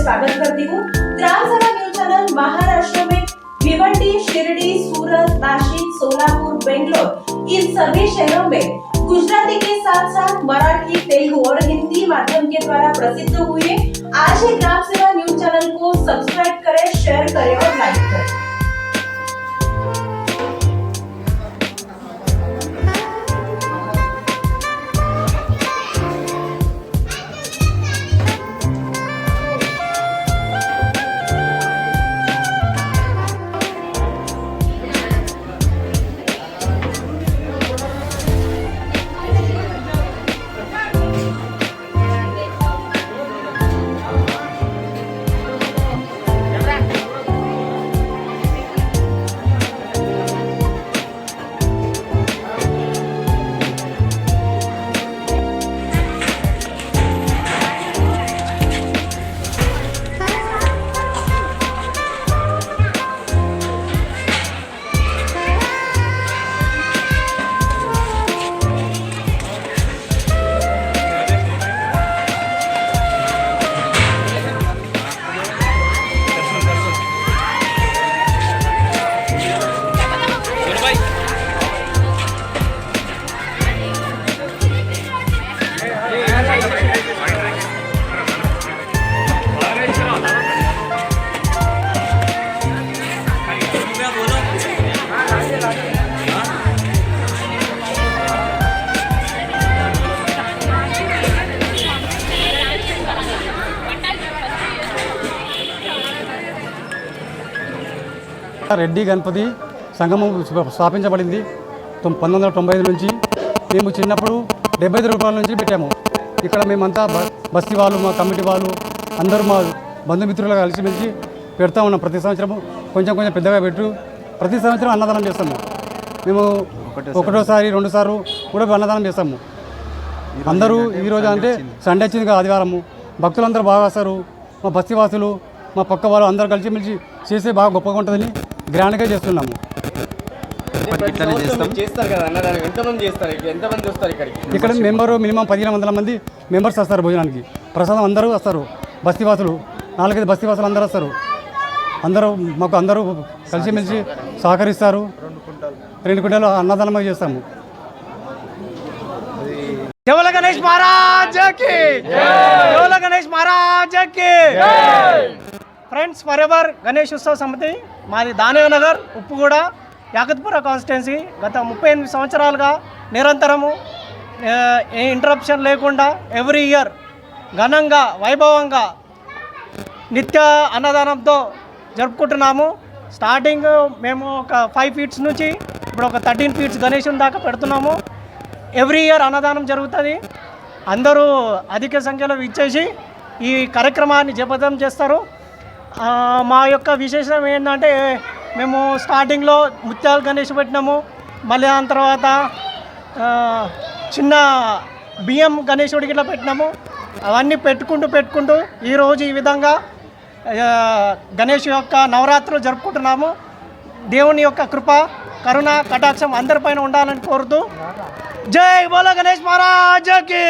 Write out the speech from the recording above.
स्वागत करती हूँ। ग्राम सभा न्यूज चैनल महाराष्ट्र में भिवंडी, शिरडी, सूरत, नाशिक, सोलापुर, बेंगलोर इन सभी शहरों में गुजराती के साथ साथ मराठी, तेलुगु और हिंदी माध्यम के द्वारा प्रसिद्ध हुए। आज ही ग्राम सभा न्यूज चैनल को सब्सक्राइब करें, शेयर करें और लाइक करें। రెడ్డి గణపతి సంగమం స్థాపించబడింది 1995 నుంచి. మేము చిన్నప్పుడు 75 రూపాయల నుంచి పెట్టాము. ఇక్కడ మేమంతా బస్తీ వాళ్ళు, మా కమిటీ వాళ్ళు అందరూ మా బంధుమిత్రులు కలిసిమెలిసి పెడతా ఉన్నాం. ప్రతి సంవత్సరం కొంచెం కొంచెం పెద్దగా పెట్టు ప్రతి సంవత్సరం అన్నదానం చేస్తాము. మేము ఒకటోసారి రెండుసార్లు కూడా అన్నదానం చేస్తాము. అందరూ ఈరోజు అంటే సండే వచ్చింది ఆదివారము, భక్తులందరూ బాగా వస్తారు. మా బస్తీవాసులు, మా పక్క వాళ్ళు అందరూ కలిసిమెలిసి చేస్తే బాగా గొప్పగా ఉంటుందని గ్రాండ్గా చేస్తున్నాము. ఇక్కడ మెంబరు మినిమం 1500 మంది మెంబర్స్ వస్తారు భోజనానికి. ప్రసాదం అందరూ వస్తారు. బస్తీవాసులు 4-5 బస్తీవాసులు అందరూ వస్తారు. అందరూ కలిసిమెలిసి సహకరిస్తారు. 2 కుంటలు అన్నదానం చేస్తాము. జై గణేష్ మహారాజ్ కి జై గణేష్ మహారాజ్ కి ఫ్రెండ్స్ ఫర్ ఎవర్ గణేష్ ఉత్సవ సమితి మాది దానయ్యనగర్ ఉప్పుగూడ యాకత్పుర కాన్స్టిట్యున్సీ. గత 38 సంవత్సరాలుగా నిరంతరము ఇంటరప్షన్ లేకుండా ఎవ్రీ ఇయర్ ఘనంగా వైభవంగా నిత్య అన్నదానంతో జరుపుకుంటున్నాము. స్టార్టింగ్ మేము ఒక 5 ఫీట్స్ నుంచి ఇప్పుడు ఒక 13 ఫీట్స్ గణేశుని దాకా పెడుతున్నాము. ఎవ్రీ ఇయర్ అన్నదానం జరుగుతుంది. అందరూ అధిక సంఖ్యలో ఇచ్చేసి ఈ కార్యక్రమాన్ని జయప్రదం చేస్తారు. మా యొక్క విశేషం ఏంటంటే మేము స్టార్టింగ్లో ముత్యాలు గణేష్ పెట్టినాము. మళ్ళీ దాని తర్వాత చిన్న బియ్యం గణేశుడికి ఇట్లా పెట్టినాము. అవన్నీ పెట్టుకుంటూ ఈరోజు ఈ విధంగా గణేష్ యొక్క నవరాత్రులు జరుపుకుంటున్నాము. దేవుని యొక్క కృప, కరుణ, కటాక్షం అందరిపైన ఉండాలని కోరుతూ జై బోలో గణేష్ మహారాజ్ కి.